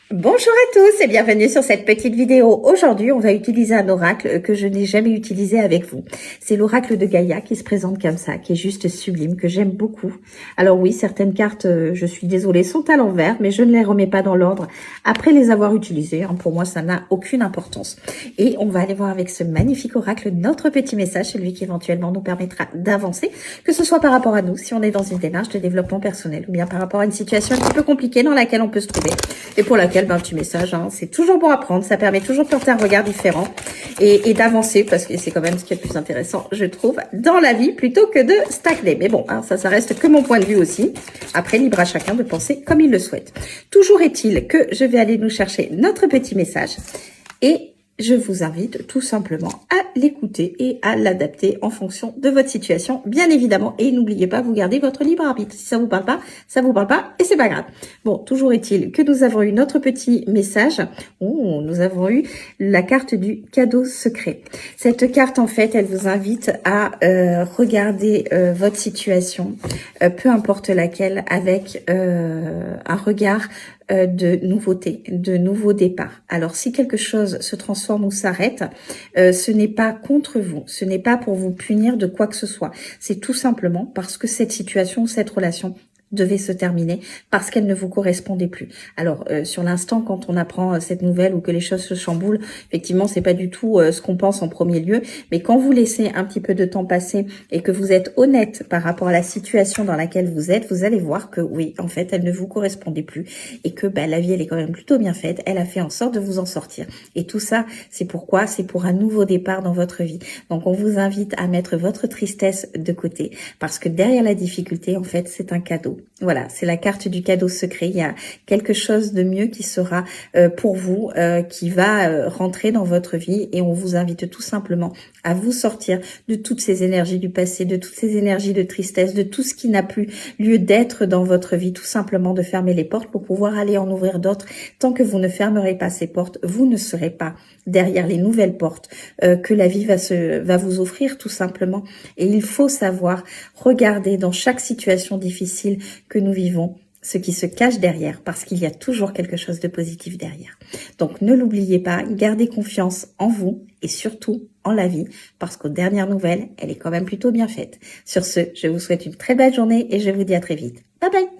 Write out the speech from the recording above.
Bonjour à tous et bienvenue sur cette petite vidéo. Aujourd'hui, on va utiliser un oracle que je n'ai jamais utilisé avec vous. C'est l'oracle de Gaïa qui se présente comme ça, qui est juste sublime, que j'aime beaucoup. Alors oui, certaines cartes, je suis désolée, sont à l'envers, mais je ne les remets pas dans l'ordre après les avoir utilisées. Pour moi, ça n'a aucune importance. Et on va aller voir avec ce magnifique oracle notre petit message, celui qui éventuellement nous permettra d'avancer, que ce soit par rapport à nous, si on est dans une démarche de développement personnel, ou bien par rapport à une situation un petit peu compliquée dans laquelle on peut se trouver, et pour laquelle un petit message, c'est toujours bon à prendre, ça permet toujours de porter un regard différent et d'avancer, parce que c'est quand même ce qui est le plus intéressant, je trouve, dans la vie, plutôt que de stagner. Mais bon, ça reste que mon point de vue aussi. Après, libre à chacun de penser comme il le souhaite. Toujours est-il que je vais aller nous chercher notre petit message et je vous invite tout simplement à l'écouter et à l'adapter en fonction de votre situation, bien évidemment. Et n'oubliez pas, vous gardez votre libre arbitre. Si ça vous parle pas, ça vous parle pas et c'est pas grave. Bon, toujours est-il que nous avons eu notre petit message. Oh, nous avons eu la carte du cadeau secret. Cette carte, en fait, elle vous invite à regarder votre situation, peu importe laquelle, avec un regard de nouveauté, de nouveau départ. Alors, si quelque chose se transforme ou s'arrête, ce n'est pas contre vous, ce n'est pas pour vous punir de quoi que ce soit. C'est tout simplement parce que cette situation, cette relation devait se terminer parce qu'elle ne vous correspondait plus. Alors sur l'instant, quand on apprend cette nouvelle ou que les choses se chamboulent, effectivement c'est pas du tout ce qu'on pense en premier lieu, mais quand vous laissez un petit peu de temps passer et que vous êtes honnête par rapport à la situation dans laquelle vous êtes, vous allez voir que oui, en fait elle ne vous correspondait plus et que la vie elle est quand même plutôt bien faite, elle a fait en sorte de vous en sortir. Et tout ça, c'est pourquoi? C'est pour un nouveau départ dans votre vie. Donc on vous invite à mettre votre tristesse de côté parce que derrière la difficulté, en fait, c'est un cadeau. Voilà, c'est la carte du cadeau secret. Il y a quelque chose de mieux qui sera pour vous, qui va rentrer dans votre vie et on vous invite tout simplement à vous sortir de toutes ces énergies du passé, de toutes ces énergies de tristesse, de tout ce qui n'a plus lieu d'être dans votre vie, tout simplement de fermer les portes pour pouvoir aller en ouvrir d'autres. Tant que vous ne fermerez pas ces portes, vous ne serez pas derrière les nouvelles portes que la vie va vous offrir tout simplement. Et il faut savoir regarder dans chaque situation difficile que nous vivons ce qui se cache derrière, parce qu'il y a toujours quelque chose de positif derrière. Donc ne l'oubliez pas, gardez confiance en vous et surtout en la vie, parce qu'aux dernières nouvelles, elle est quand même plutôt bien faite. Sur ce, je vous souhaite une très belle journée et je vous dis à très vite. Bye bye!